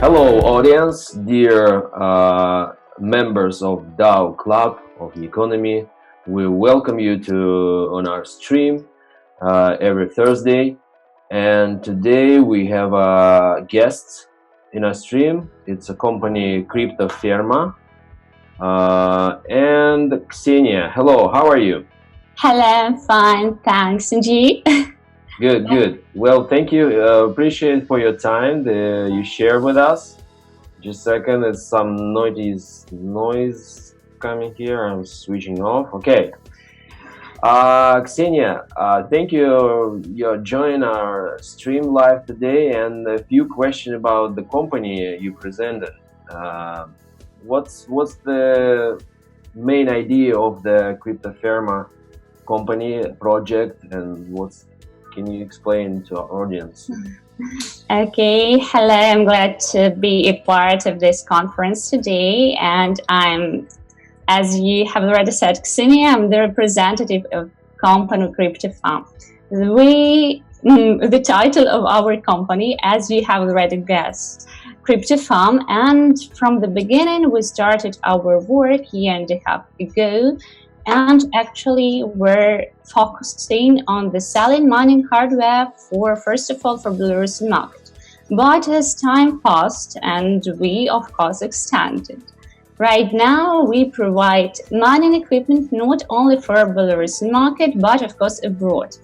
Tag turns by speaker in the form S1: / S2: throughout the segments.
S1: Hello, audience, dear members of DAO Club of Newconomy. We welcome you on our stream every Thursday. And today we have a guest in our stream. It's a company, Crypto Firma. And Ksenia, hello, how are you?
S2: Hello, I'm fine, thanks. And you?
S1: Good. Well, thank you. Appreciate for your time that you share with us. Just a second, there's some noise coming here. I'm switching off. Okay. Ksenia, thank you. You're joining our stream live today, and a few questions about the company you presented. What's the main idea of the Crypto Firma company project, and can you explain to our audience?
S2: Okay, hello, I'm glad to be a part of this conference today, and as you have already said, Ksenia, I'm the representative of company Crypto Firma. The title of our company, as you have already guessed, Crypto Firma, and from the beginning we started our work a year and a half ago. And actually, we're focusing on the selling mining hardware first of all, for Belarusian market. But as time passed, and we of course extended. Right now, we provide mining equipment not only for Belarusian market, but of course abroad,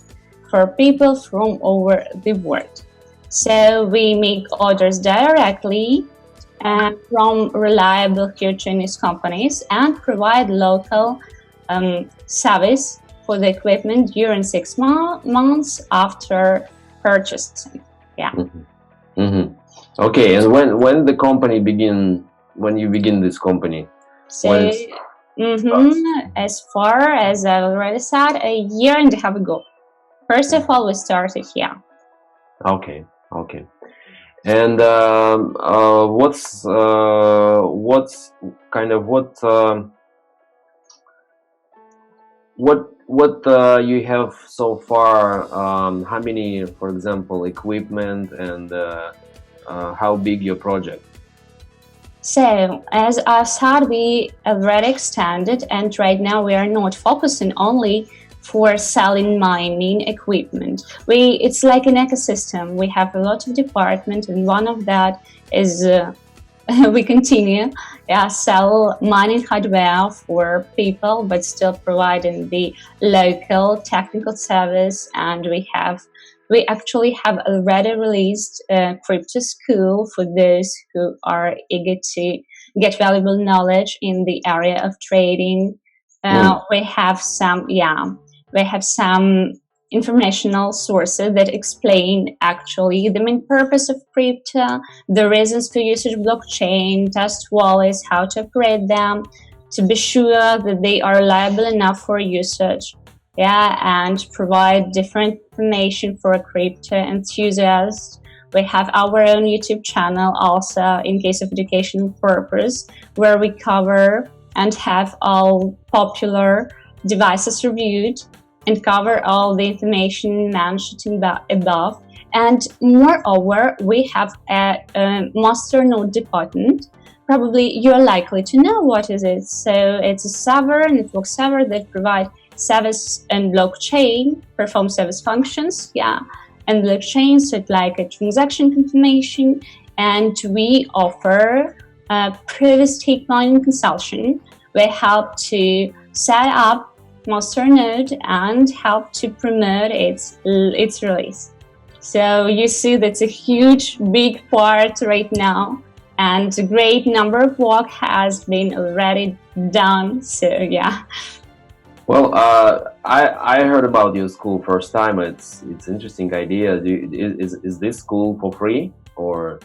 S2: for people from over the world. So we make orders directly from reliable Chinese companies and provide local service for the equipment during 6 months after purchasing. Yeah.
S1: Okay, and when the company when you begin this company?
S2: So, as far as I already said, a year and a half ago. First of all, we started here.
S1: Okay. And what's you have so far? How many, for example, equipment, and how big your project?
S2: So, as I said, we already extended, and right now we are not focusing only for selling mining equipment. It's like an ecosystem. We have a lot of departments, and one of that is we continue sell mining hardware for people, but still providing the local technical service. And we actually have already released a crypto school for those who are eager to get valuable knowledge in the area of trading. We have some informational sources that explain actually the main purpose of crypto, the reasons for usage of blockchain, test wallets, how to operate them, to be sure that they are reliable enough for usage. And provide different information for a crypto enthusiast. We have our own YouTube channel also in case of educational purpose, where we cover and have all popular devices reviewed and cover all the information mentioned above. And moreover, we have a masternode department. Probably you're likely to know what is it. So it's a network server that provides service and blockchain, perform service functions, and blockchain, so it's like a transaction confirmation. And we offer private stake mining consultation. We help to set up masternode and help to promote its release. So you see that's a huge, big part right now, and a great number of work has been already done. So
S1: Well, I heard about your school first time. It's interesting idea. Is this school for free or?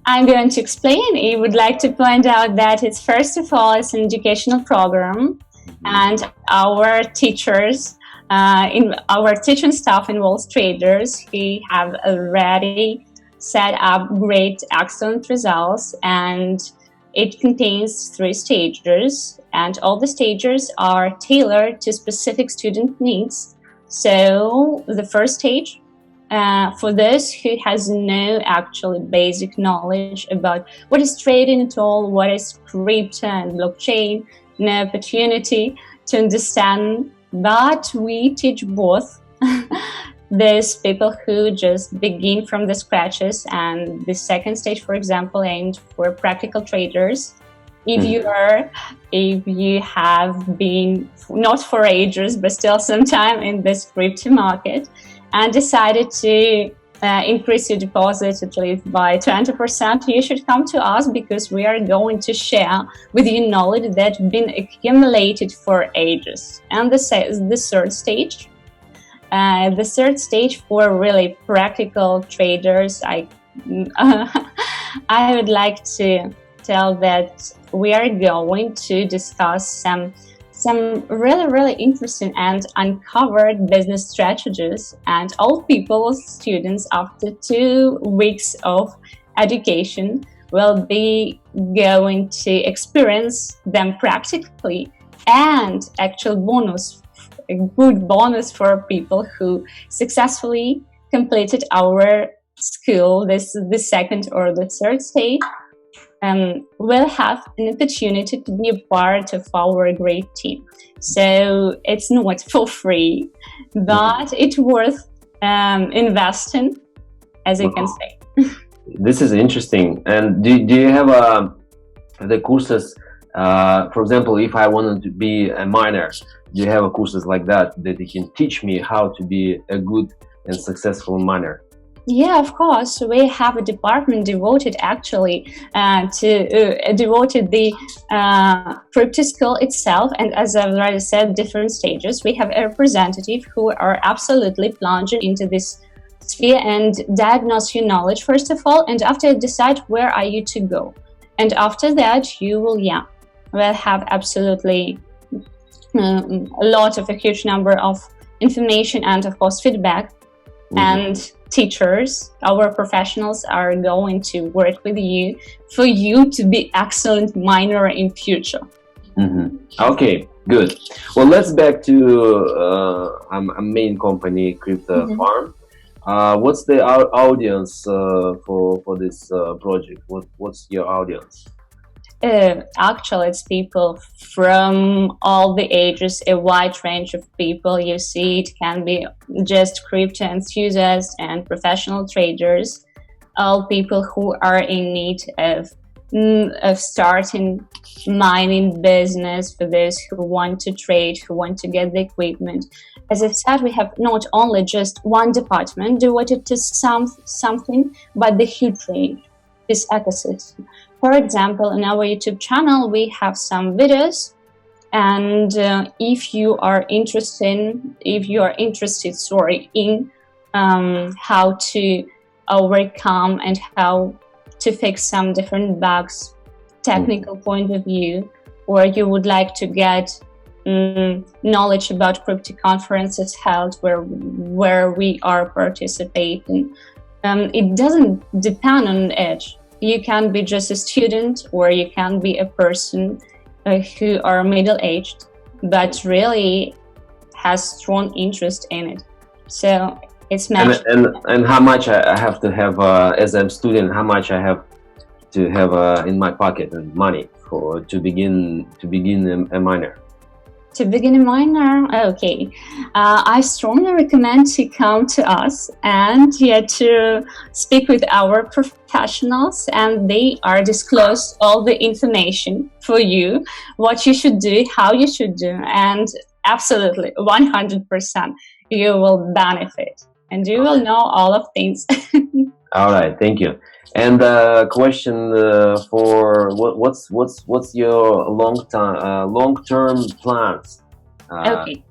S2: I'm going to explain. I would like to point out that it's first of all it's an educational program, and our teachers, our teaching staff involves traders. We have already set up great, excellent results, and it contains 3 stages, and all the stages are tailored to specific student needs. So the first stage for those who has no actually basic knowledge about what is trading at all, what is crypto and blockchain, no opportunity to understand. But we teach both. There's people who just begin from the scratches, and the second stage, for example, aimed for practical traders. If you have been not for ages, but still some time in this crypto market, and decided to increase your deposit at least by 20%, you should come to us, because we are going to share with you knowledge that's been accumulated for ages. And the third stage for really practical traders, I would like to tell that we are going to discuss some really interesting and uncovered business strategies, and all people, students, after 2 weeks of education will be going to experience them practically. And actual bonus, a good bonus for people who successfully completed our school, this is the second or the third stage, will have an opportunity to be a part of our great team. So it's not for free, but it's worth investing, as you can say.
S1: This is interesting. And do you have the courses, for example, if I wanted to be a miner, do you have a courses like that you can teach me how to be a good and successful miner?
S2: Yeah, of course. We have a department devoted actually devoted the crypto school itself. And as I've already said, different stages. We have a representative who are absolutely plunging into this sphere and diagnose your knowledge first of all, and after decide where are you to go. And after that, you will have absolutely a huge number of information and of course feedback. And teachers, our professionals, are going to work with you for you to be excellent miner in future.
S1: Okay, good. Well, let's back to a main company, Crypto Farm. What's the audience for this project? What's your audience?
S2: Actually, it's people from all the ages, a wide range of people. You see, it can be just crypto enthusiasts and professional traders, all people who are in need of starting mining business, for those who want to trade, who want to get the equipment. As I said, we have not only just one department devoted to something, but the huge range, this ecosystem. For example, in our YouTube channel, we have some videos, and if you are interested, in how to overcome and how to fix some different bugs, technical point of view, or you would like to get knowledge about crypto conferences held where we are participating, it doesn't depend on age. You can be just a student, or you can be a person who are middle-aged, but really has strong interest in it. So it's matched.
S1: And how much I have to have as a student? How much I have to have in my pocket and money to begin a miner?
S2: To begin a miner, okay. I strongly recommend to come to us and to speak with our professionals, and they are disclose all the information for you, what you should do, how you should do, and absolutely 100% you will benefit and you will know all of things.
S1: All right, thank you. And question for what's your long-term plans?
S2: Okay.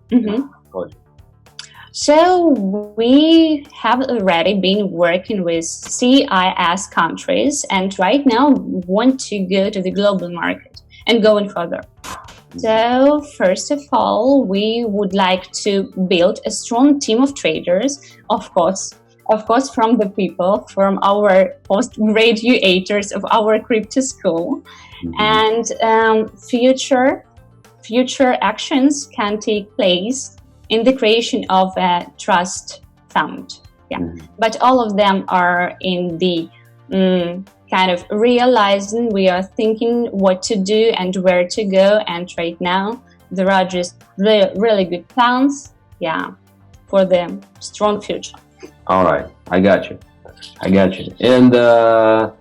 S2: So we have already been working with CIS countries, and right now want to go to the global market and going further. So first of all, we would like to build a strong team of traders, of course, from the people, from our post-graduators of our crypto school. And future actions can take place in the creation of a trust fund. Yeah, but all of them are in the kind of realizing, we are thinking what to do and where to go, and right now there are just really good plans, for the strong future.
S1: All right, I got you. And the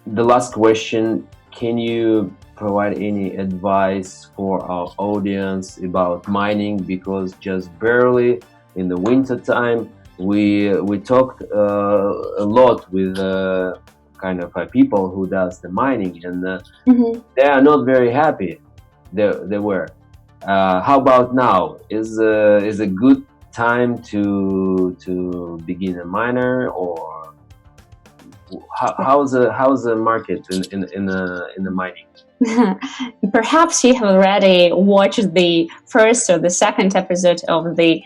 S1: last question: can you provide any advice for our audience about mining? Because just barely in the winter time, we talked a lot with kind of people who does the mining, and they are not very happy. They were. How about now? Is a good time to begin a miner, or how's the market in the mining?
S2: Perhaps you have already watched the first or the second episode of the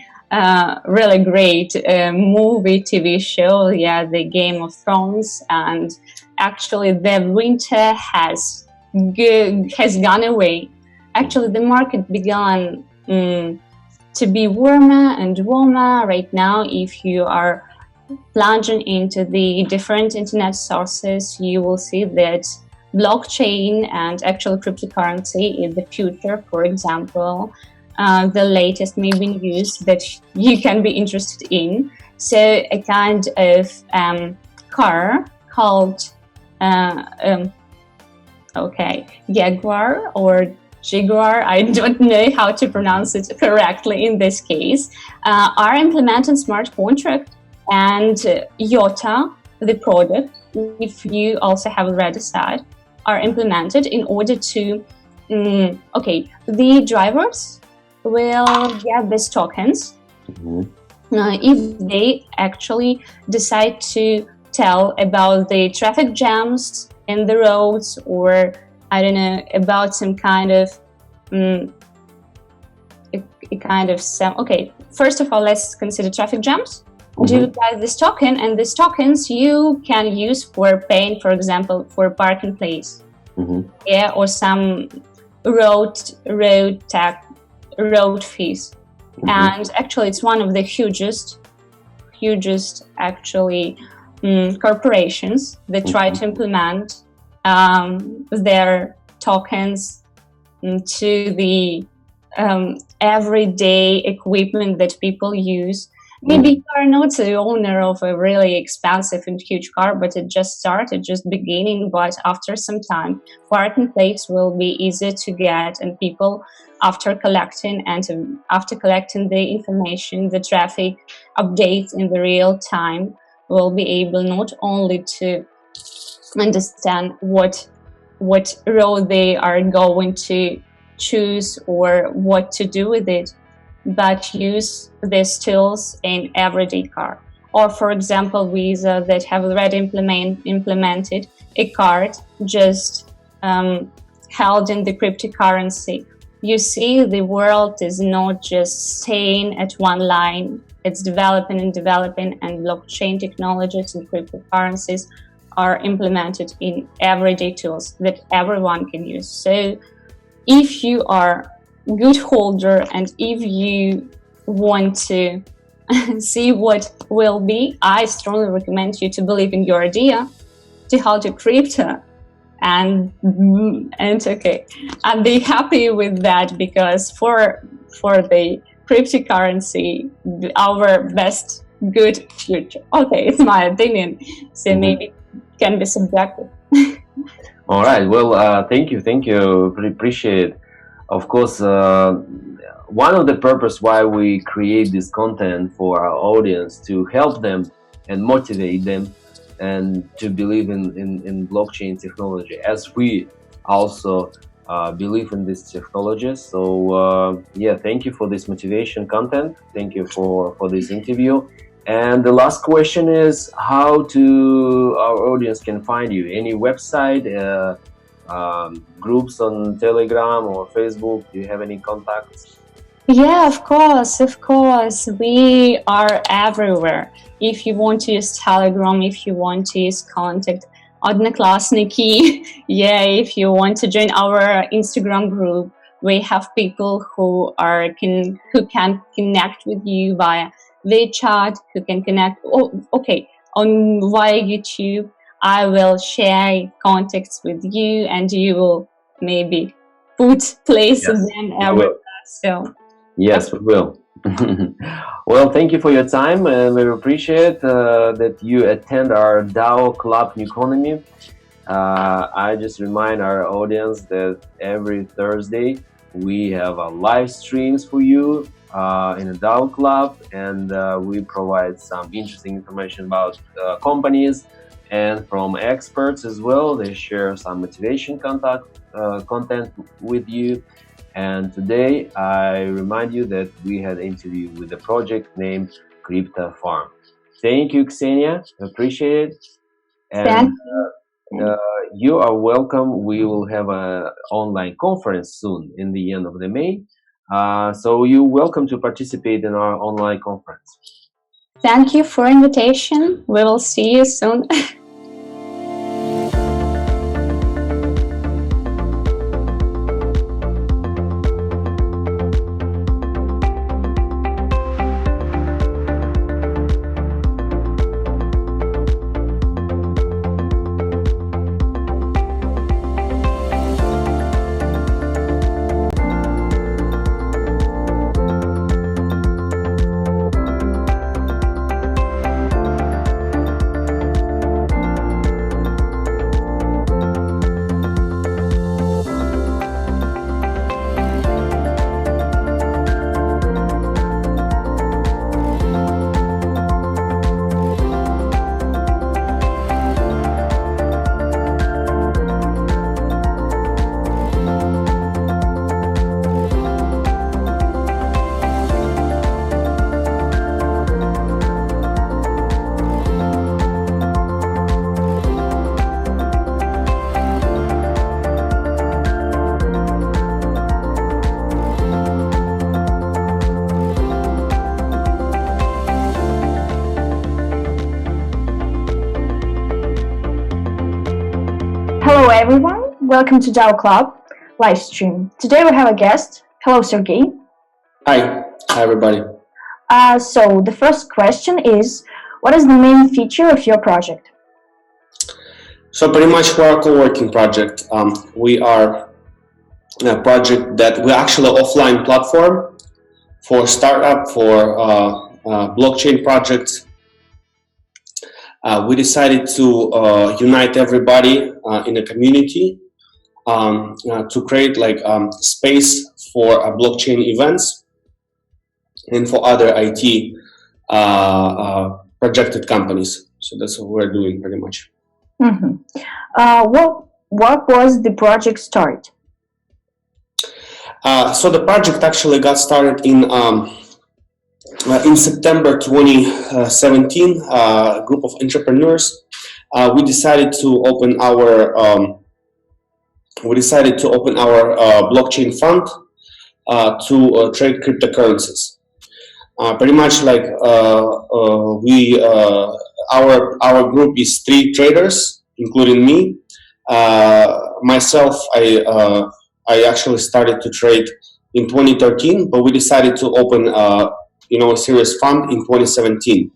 S2: really great movie TV show, the Game of Thrones, and actually the winter has gone away. Actually, the market began to be warmer and warmer right now. If you are plunging into the different internet sources, you will see that blockchain and actual cryptocurrency in the future, for example, the latest maybe news that you can be interested in. So a kind of car called Jaguar or Jaguar, I don't know how to pronounce it correctly in this case, are implementing smart contract, and IOTA, the product, if you also have already said, are implemented in order to, the drivers will get these tokens if they actually decide to tell about the traffic jams in the roads, or I don't know, about some kind of first of all, let's consider traffic jams. Do you get this token, and these tokens you can use for paying, for example, for parking place, or some road fees. And actually, it's one of the hugest actually corporations that try to implement their tokens to the everyday equipment that people use. Maybe you are not the owner of a really expensive and huge car, but it just started, just beginning. But after some time, parking place will be easier to get, and people, after collecting the information, the traffic updates in the real time, will be able not only to understand what road they are going to choose or what to do with it, but use these tools in everyday car. Or for example, Visa that have already implemented a card just held in the cryptocurrency. You see, the world is not just staying at one line, it's developing, and blockchain technologies and cryptocurrencies are implemented in everyday tools that everyone can use. So if you are good holder, and if you want to see what will be, I strongly recommend you to believe in your idea, to hold your crypto, and be happy with that, because for the cryptocurrency, our best good future. It's my opinion, so maybe it can be subjective.
S1: All right, well, thank you, appreciate it. Of course, one of the purpose why we create this content for our audience, to help them and motivate them, and to believe in blockchain technology, as we also believe in this technology. So thank you for this motivation content. Thank you for this interview. And the last question is, how to our audience can find you? Any website, groups on Telegram or Facebook? Do you have any contacts?
S2: Yeah, of course. We are everywhere. If you want to use Telegram, if you want to use contact Odnoklasniki, if you want to join our Instagram group, we have people who can connect with you via the chat, who can connect. Oh, okay, on via YouTube, I will share contacts with you, and you will maybe put place
S1: Yes,
S2: them
S1: we will.
S2: everywhere. So
S1: Yes, we will. Well, thank you for your time, and we appreciate that you attend our DAO Club Newconomy. I just remind our audience that every Thursday we have live streams for you in a DAO Club, and we provide some interesting information about companies and from experts as well. They share some motivation content with you. And today I remind you that we had an interview with a project named Crypto Farm. Thank you, Ksenia. Appreciate it. And you are welcome. We will have an online conference soon in the end of the May. So you're welcome to participate in our online conference.
S2: thank you for invitation. We will see you soon.
S3: Hello everyone, welcome to DAO Club live stream. Today we have a guest. Hello Sergey.
S4: Hi everybody.
S3: So the first question is, what is the main feature of your project?
S4: So pretty much we're a co-working project. We are a project that we're actually an offline platform for startup, for blockchain projects. We decided to unite everybody in a community to create like space for blockchain events and for other IT projected companies. So that's what we're doing pretty much.
S3: Mm-hmm. What was the project start?
S4: So the project actually got started in September 2017. A group of entrepreneurs. We decided to open our blockchain fund to trade cryptocurrencies. Pretty much like our group is 3 traders, including me. Myself, I actually started to trade in 2013, but we decided to open a serious fund in 2017.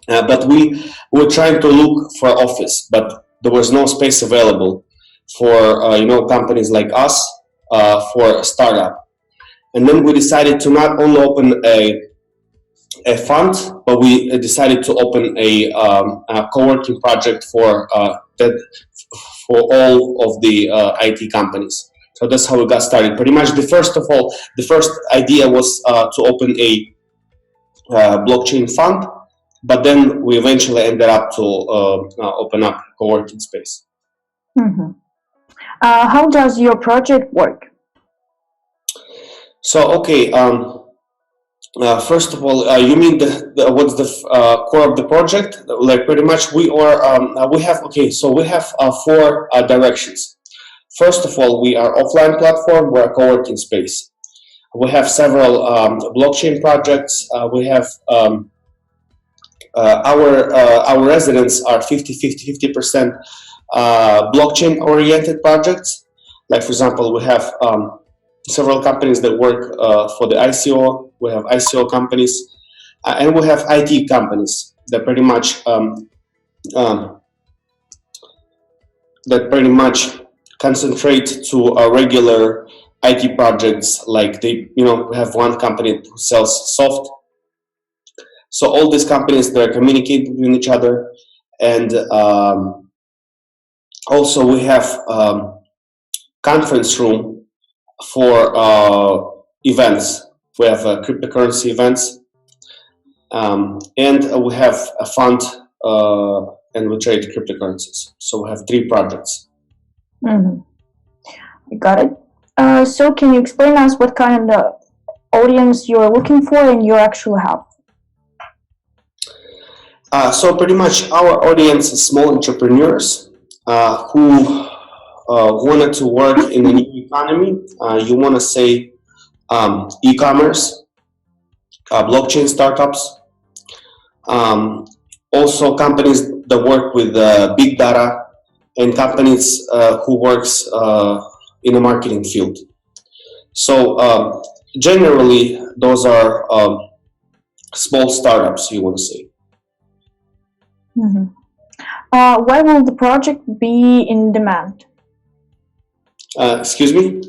S4: But we were trying to look for office, but there was no space available for companies like us for a startup. And then we decided to not only open a fund, but we decided to open a co-working project for all of the IT companies. So that's how we got started. Pretty much the first idea was to open a blockchain fund, but then we eventually ended up to open up co-working space.
S3: Mm-hmm. How does your project work?
S4: So okay. First of all, you mean what's the core of the project? Like pretty much we have 4 directions. First of all, we are offline platform. We're a co-working space. We have several blockchain projects. We have our residents are 50% blockchain oriented projects. Like for example, we have several companies that work for the ICO. We have ICO companies. And we have IT companies that pretty much um, concentrate to regular IT projects. Like we have one company who sells soft. So all these companies, they're communicating with each other, and also we have conference room for events. We have cryptocurrency events, and we have a fund, and we trade cryptocurrencies. So we have 3 projects.
S3: Mm-hmm. I got it. So can you explain us what kind of audience you're looking for in your actual help?
S4: So pretty much our audience is small entrepreneurs who wanted to work in a new economy. You want to say e-commerce, blockchain startups, also companies that work with big data, and companies who works in the marketing field. So generally, those are small startups, you want to say.
S3: Mm-hmm. Why will the project be in demand?
S4: Excuse me?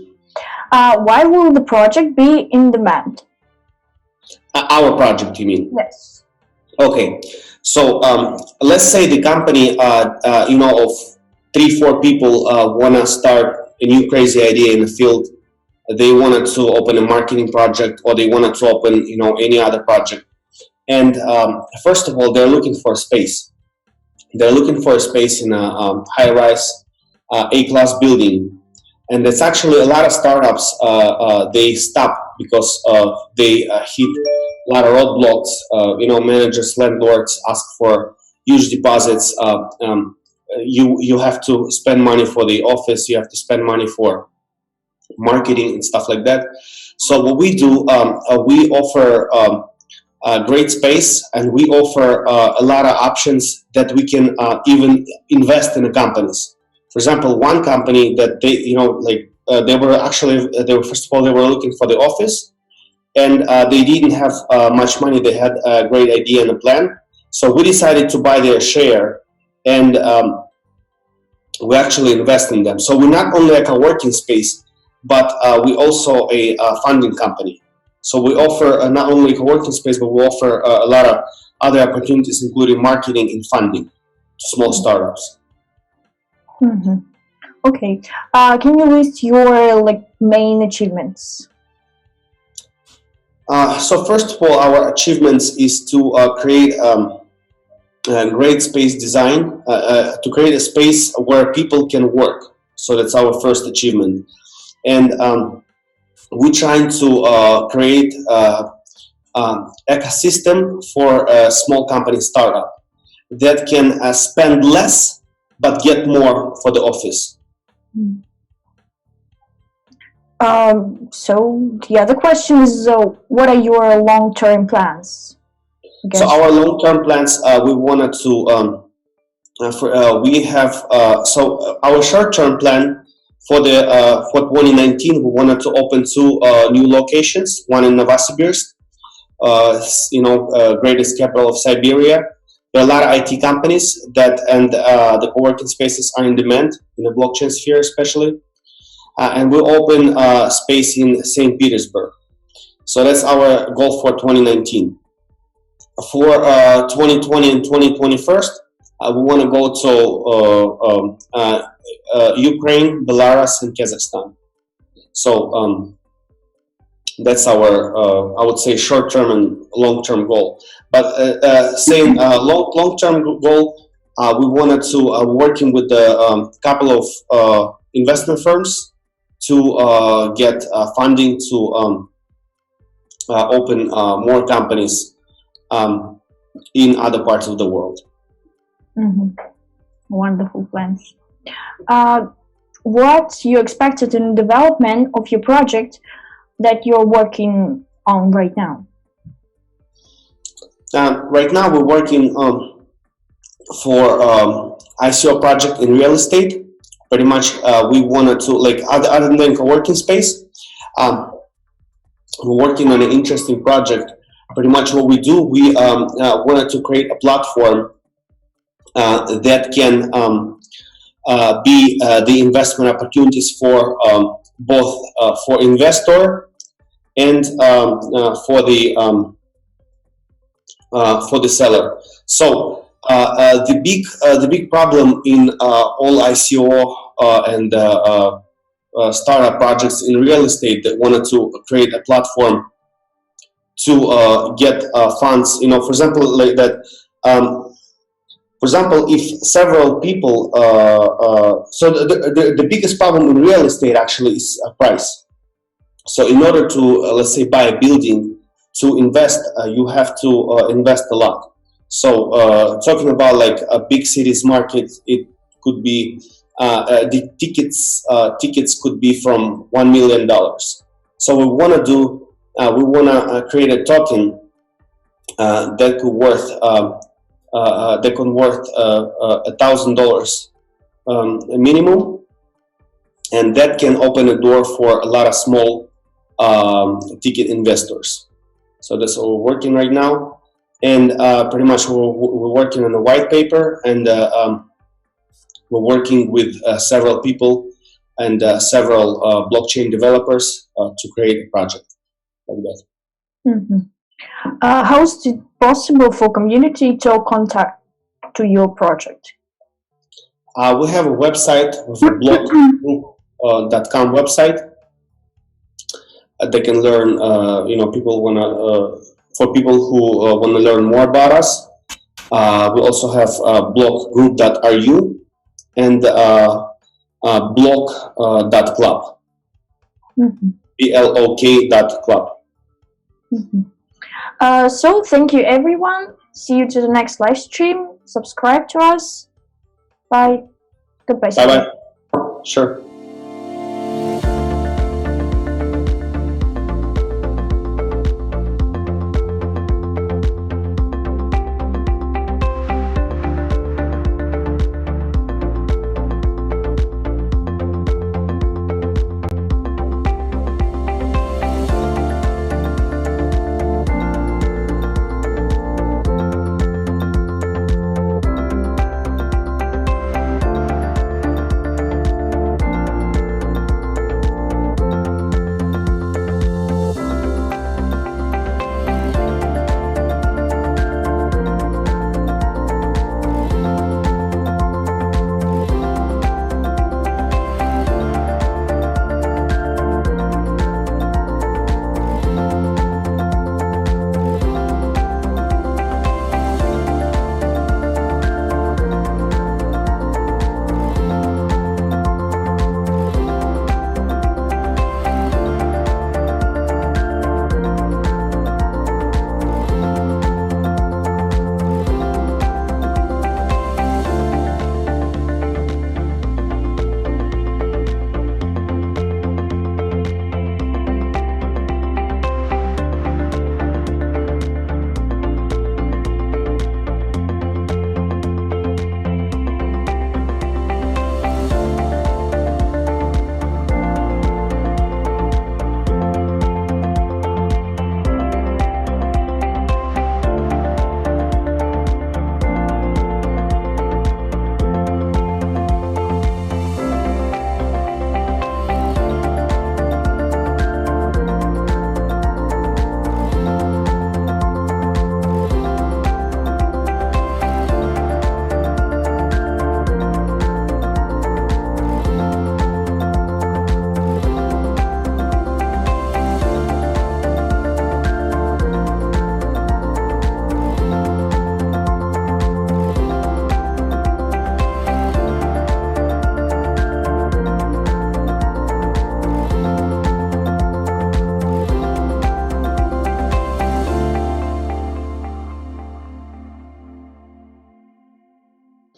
S3: Why will the project be in demand?
S4: Our project, you mean?
S3: Yes.
S4: Okay. So let's say the company, of 3-4 people want to start a new crazy idea in the field. They wanted to open a marketing project, or they wanted to open, any other project. And first of all, they're looking for space. They're looking for a space in a high-rise, A-class building. And there's actually a lot of startups, they stop because they hit a lot of roadblocks. Managers, landlords ask for huge deposits. You have to spend money for the office. You have to spend money for marketing and stuff like that. So what we do, we offer great space, and we offer a lot of options that we can even invest in the companies. For example, one company that they were first of all, they were looking for the office, and they didn't have much money. They had a great idea and a plan, so we decided to buy their share, and we actually invest in them. So we're not only like a working space, but we also a funding company. So we offer not only a working space, but we offer a lot of other opportunities, including marketing and funding to small startups.
S3: Mm-hmm. Okay. Can you list your main achievements?
S4: So first of all, our achievements is to create great space design, to create a space where people can work. So that's our first achievement. And we're trying to create ecosystem for a small company startup that can spend less but get more for the office.
S3: So the other question is, what are your long-term plans?
S4: So our long-term plans, we wanted to we have so our short-term plan for 2019, we wanted to open 2 new locations, one in Novosibirsk, greatest capital of Siberia. There are a lot of IT companies and the co-working spaces are in demand in the blockchain sphere, especially. And we'll open space in St. Petersburg. So that's our goal for 2019. For 2020 and 2021, we want to go to Ukraine, Belarus, and Kazakhstan. So that's our, I would say, short-term and long-term goal. But saying long-term goal, we wanted to working with a couple of investment firms to get funding to open more companies in other parts of the world.
S3: Mm-hmm. Wonderful plans. What you expected in development of your project that you're working on right now?
S4: Right now, we're working for ICO project in real estate. Pretty much, we wanted to, other than co-working space, we're working on an interesting project pretty much what we do, we wanted to create a platform that can be the investment opportunities for both for investor and for the seller. So the big problem in all ICO and startup projects in real estate that wanted to create a platform to get funds, for example, like that. For example, if several people, so the biggest problem in real estate actually is price. So in order to, let's say, buy a building, to invest, you have to invest a lot. So talking about like a big cities market, it could be, the tickets could be from $1 million. So we want to do, we want to create a token that could worth $1,000 minimum, and that can open a door for a lot of small ticket investors. So that's what we're working right now, and pretty much we're working on a white paper, and we're working with several people and several blockchain developers to create a project like that.
S3: Mm-hmm. How is it possible for community to contact to your project?
S4: We have a website with a blog.com website. They can learn, people for people who want to learn more about us. We also have blog.group.ru and blog.club.
S3: Mm-hmm.
S4: blok.club.
S3: Mm-hmm. So thank you everyone. See you to the next live stream. Subscribe to us. Bye. Goodbye.
S4: Bye bye. Sure.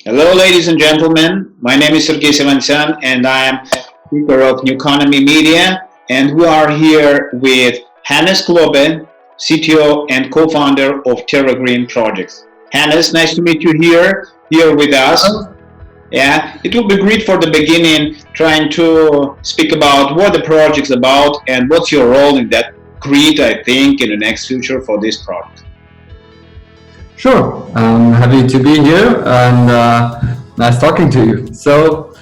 S5: Hello, ladies and gentlemen. My name is Sergey Sevansyan, and I am speaker of Newconomy.media. And we are here with Hannes Klobe, CTO and co-founder of Terra Green Projects. Hannes, nice to meet you here with us. Yeah, it will be great for the beginning, trying to speak about what the project's about and what's your role in that grid, I think, in the next future for this product.
S6: Sure, I'm happy to be here and nice talking to you. So,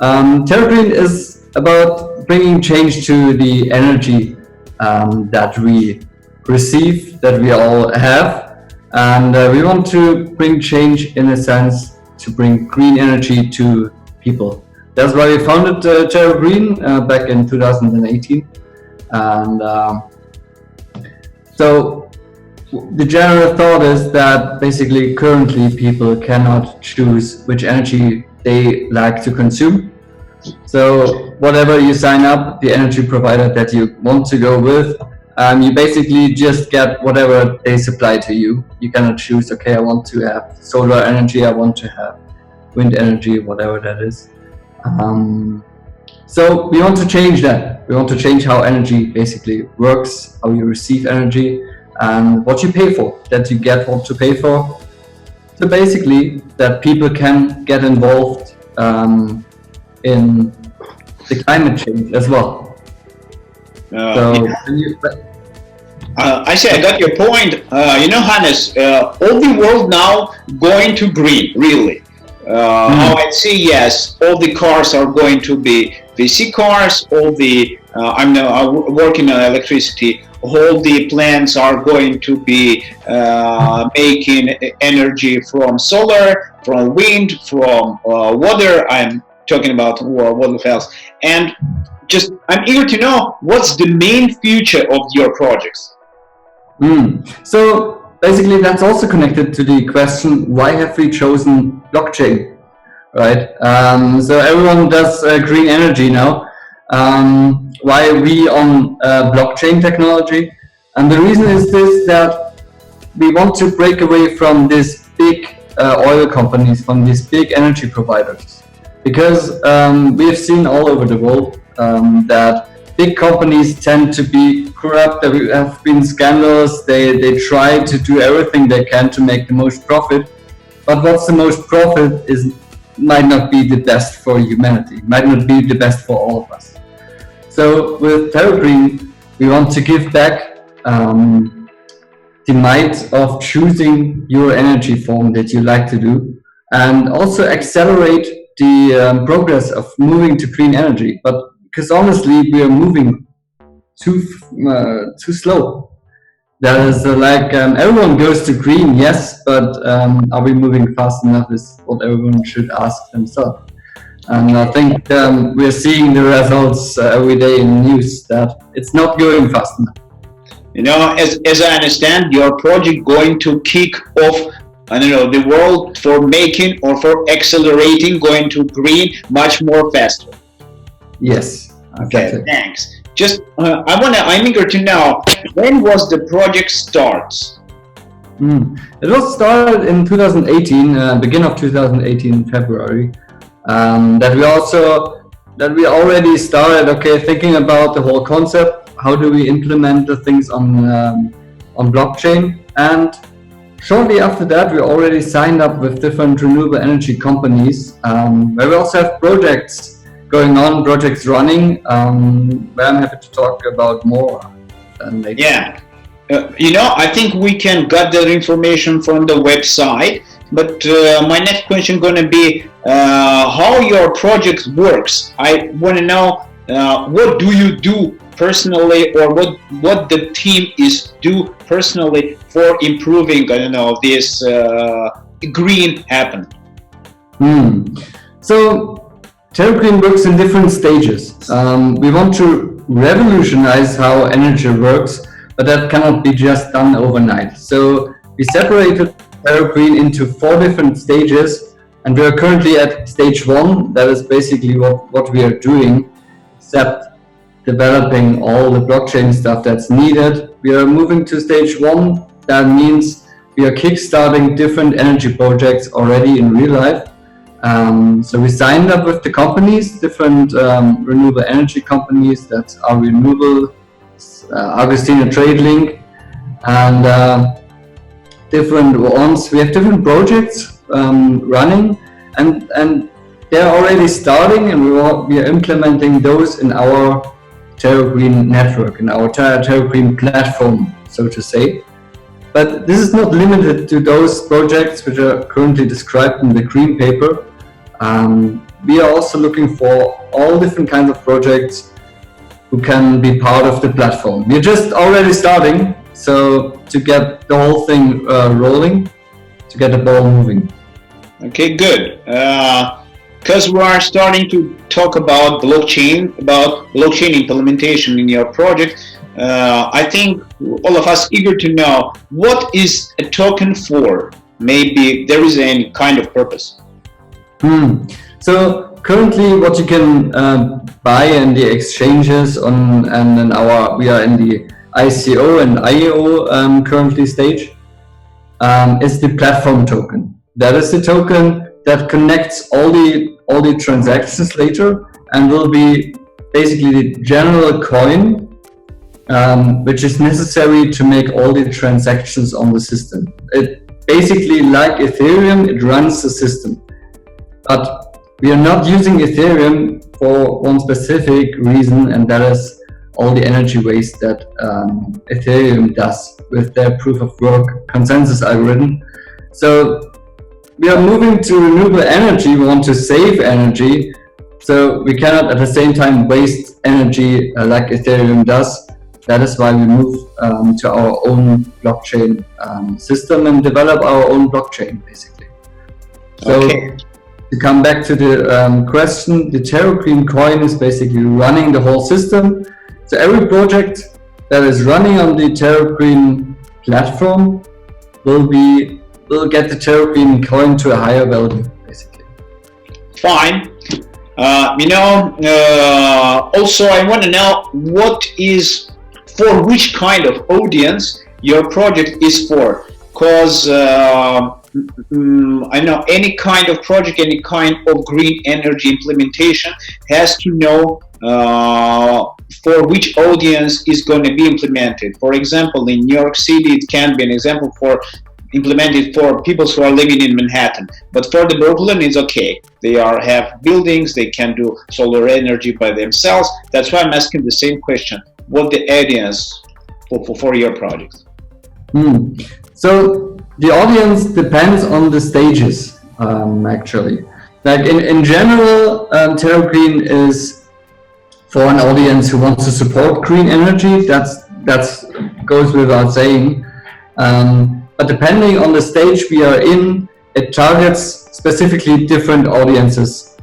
S6: TerraGreen is about bringing change to the energy that we receive, that we all have, and we want to bring change in a sense to bring green energy to people. That's why we founded TerraGreen back in 2018, and so the general thought is that basically currently people cannot choose which energy they like to consume. So whatever you sign up, the energy provider that you want to go with, you basically just get whatever they supply to you. You cannot choose, okay, I want to have solar energy, I want to have wind energy, whatever that is. So we want to change that. We want to change how energy basically works, how you receive energy, and what you pay for, that you get what to pay for. So basically that people can get involved in the climate change as well.
S5: I say I got your point. Hannes, all the world now going to green, really. How I see, yes, all the cars are going to be VC cars, all the, I'm working on electricity, all the plants are going to be making energy from solar, from wind, from water. I'm talking about water cells. And just, I'm eager to know what's the main future of your projects.
S6: So basically that's also connected to the question, why have we chosen blockchain, right? So everyone does green energy now. Why are we on blockchain technology? And the reason is this, that we want to break away from these big oil companies, from these big energy providers. Because we have seen all over the world that big companies tend to be corrupt. There have been scandals. They try to do everything they can to make the most profit. But what's the most profit might not be the best for humanity, might not be the best for all of us. So with TerraGreen, we want to give back the might of choosing your energy form that you like to do, and also accelerate the progress of moving to clean energy. But because honestly, we are moving too slow. That is everyone goes to green, yes, but are we moving fast enough is what everyone should ask themselves. And I think we're seeing the results every day in the news that it's not going fast enough.
S5: As I understand, your project going to kick off, the world for making or for accelerating going to green much more faster.
S6: Yes.
S5: Okay,
S6: exactly.
S5: Thanks. Just, I'm eager to know, when was the project starts?
S6: It was started in 2018, beginning of 2018 in February. That we already started, thinking about the whole concept. How do we implement the things on blockchain? And shortly after that, we already signed up with different renewable energy companies, where we also have projects going on, projects running, where I'm happy to talk about more.
S5: Yeah, I think we can get that information from the website, but my next question going to be how your project works. I want to know what do you do personally, or what the team is do personally for improving, this green happen.
S6: So TerraGreen works in different stages. We want to revolutionize how energy works, but that cannot be just done overnight. So we separated TerraGreen into 4 different stages, and we are currently at stage 1. That is basically what we are doing, except developing all the blockchain stuff that's needed. We are moving to stage 1. That means we are kickstarting different energy projects already in real life. So we signed up with the companies, different renewable energy companies that are renewable, Augustina TradeLink, and different ones. We have different projects running, and they're already starting, and we are implementing those in our TerraGreen network, in our TerraGreen platform, so to say. But this is not limited to those projects which are currently described in the green paper. We are also looking for all different kinds of projects who can be part of the platform. We're just already starting, so to get the whole thing rolling, to get the ball moving.
S5: Okay, good. Because we are starting to talk about blockchain implementation in your project, I think all of us eager to know what is a token for. Maybe there is any kind of purpose.
S6: So currently, what you can buy in the exchanges we are in the ICO and IEO currently stage, is the platform token. That is the token that connects all the transactions later and will be basically the general coin which is necessary to make all the transactions on the system. It basically, like Ethereum, it runs the system. But we are not using Ethereum for one specific reason, and that is all the energy waste that Ethereum does with their proof of work consensus algorithm. So we are moving to renewable energy. We want to save energy, so we cannot at the same time waste energy like Ethereum does. That is why we move to our own blockchain system and develop our own blockchain, basically. So to come back to the question, the TerraGreen coin is basically running the whole system. So every project that is running on the TerraGreen platform will get the TerraGreen coin to a higher value, basically.
S5: Fine. Also I want to know for which kind of audience your project is for, because I know any kind of project, any kind of green energy implementation has to know for which audience is going to be implemented. For example, in New York City, it can be an example for implemented for people who are living in Manhattan. But for the Brooklyn, it's okay. They have buildings, they can do solar energy by themselves. That's why I'm asking the same question. What the audience for your project?
S6: So the audience depends on the stages, actually. Like in general, TerraGreen is for an audience who wants to support green energy. That's goes without saying. But depending on the stage we are in, it targets specifically different audiences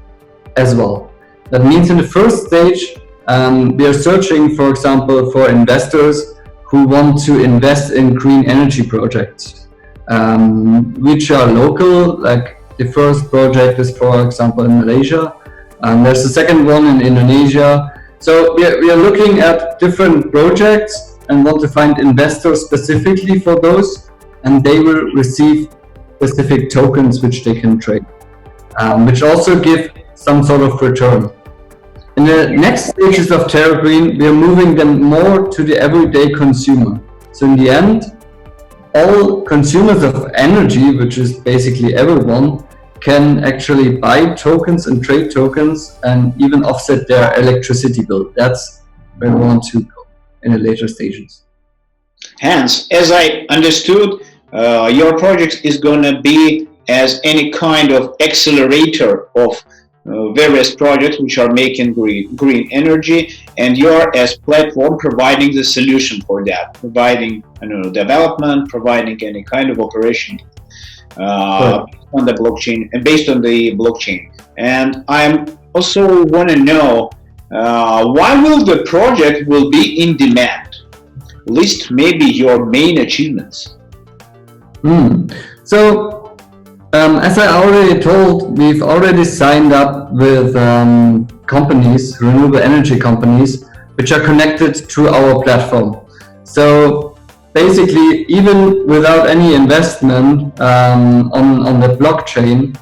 S6: as well. That means in the first stage, we are searching, for example, for investors who want to invest in green energy projects, which are local. Like the first project is, for example, in Malaysia. There's the second one in Indonesia. So we are looking at different projects and want to find investors specifically for those, and they will receive specific tokens which they can trade, which also give some sort of return. In the next stages of TerraGreen, we are moving them more to the everyday consumer. So in the end, all consumers of energy, which is basically everyone, can actually buy tokens and trade tokens and even offset their electricity bill. That's where we want to go in the later stages.
S5: Hence, as I understood, your project is going to be as any kind of accelerator of various projects which are making green energy, and you're as platform providing the solution for that, providing development, providing any kind of operation on the blockchain and based on the blockchain. And I'm also want to know why will the project will be in demand? List maybe your main achievements.
S6: So as I already told, we've already signed up with companies, renewable energy companies, which are connected to our platform. So basically, even without any investment on the blockchain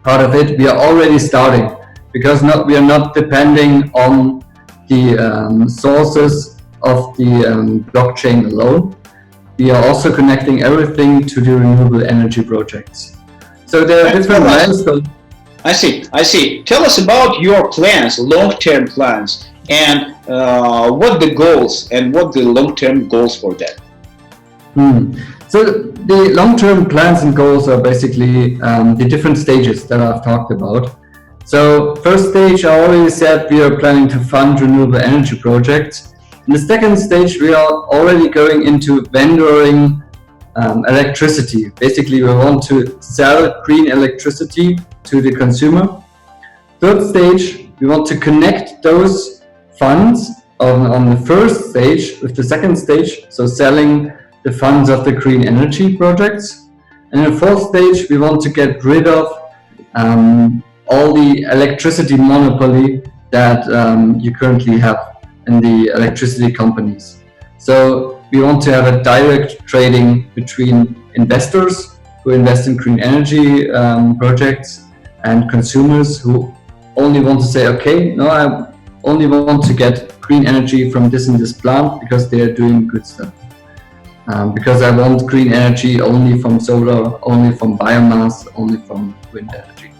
S6: part of it, we are already starting, because we are not depending on the sources of the blockchain alone. We are also connecting everything to the renewable energy projects. So there are different milestones.
S5: I see. Tell us about your plans, long-term plans. and what the goals and what the long-term goals for that?
S6: So the long-term plans and goals are basically the different stages that I've talked about. So first stage, I already said we are planning to fund renewable energy projects. In the second stage, we are already going into vendoring electricity. Basically, we want to sell green electricity to the consumer. Third stage, we want to connect those funds on the first stage with the second stage, so selling the funds of the green energy projects. And in the fourth stage, we want to get rid of all the electricity monopoly that you currently have in the electricity companies. So we want to have a direct trading between investors who invest in green energy projects and consumers who only want to say, okay, no, I only want to get green energy from this and this plant because they are doing good stuff. Because I want green energy only from solar, only from biomass, only from wind energy.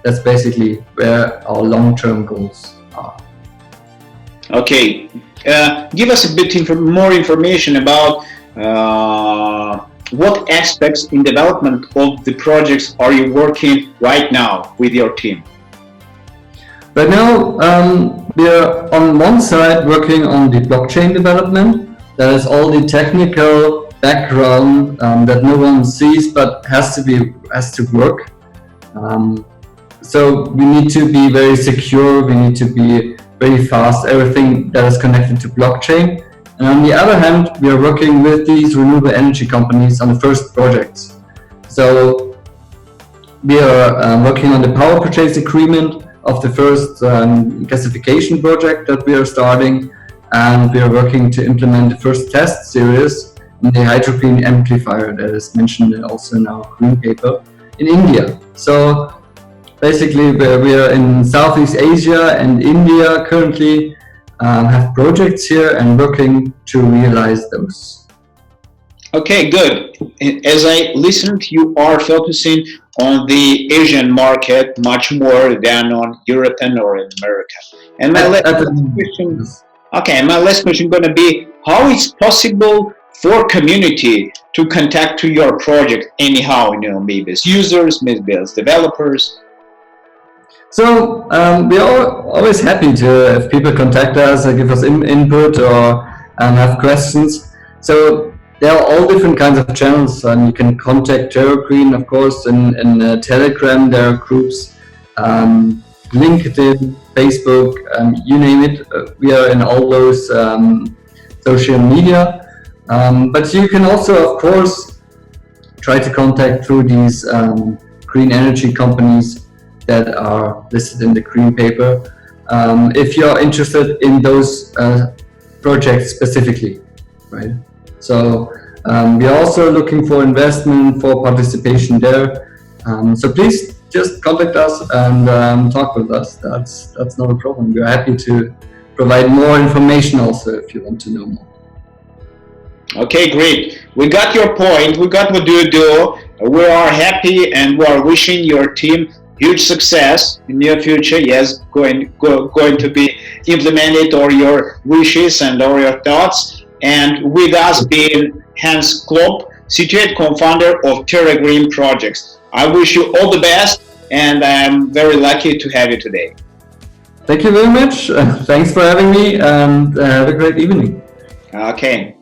S6: That's basically where our long-term goals are.
S5: Okay, give us a bit more information about what aspects in development of the projects are you working right now with your team?
S6: Right now, we are on one side working on the blockchain development. That is all the technical background that no one sees but has to work. So we need to be very secure. We need to be very fast. Everything that is connected to blockchain. And on the other hand, we are working with these renewable energy companies on the first projects. So we are working on the power purchase agreement of the first gasification project that we are starting, and we are working to implement the first test series in the hydrogreen amplifier that is mentioned also in our green paper in India. So basically we are in Southeast Asia and India currently, have projects here and working to realize those.
S5: Okay, good. As I listened, you are focusing on the Asian market much more than on European or in America. And my last question going to be, how it's possible for community to contact to your project anyhow, maybe as users, maybe as developers?
S6: So we are always happy to if people contact us or give us input or have questions. So there are all different kinds of channels, and you can contact TerraGreen, of course, in Telegram. There are groups, LinkedIn, Facebook, you name it. We are in all those social media. But you can also, of course, try to contact through these green energy companies that are listed in the green paper, if you're interested in those projects specifically, right? So we are also looking for investment, for participation there. So please just contact us and talk with us. That's not a problem. We're happy to provide more information also if you want to know more.
S5: Okay, great. We got your point. We got what you do. We are happy and we are wishing your team huge success in near future. Yes, going to be implemented all your wishes and all your thoughts. And with us being Hans Klopp, CTO and co-founder of TerraGreen Projects. I wish you all the best, and I'm very lucky to have you today.
S6: Thank you very much. Thanks for having me, and have a great evening.
S5: Okay.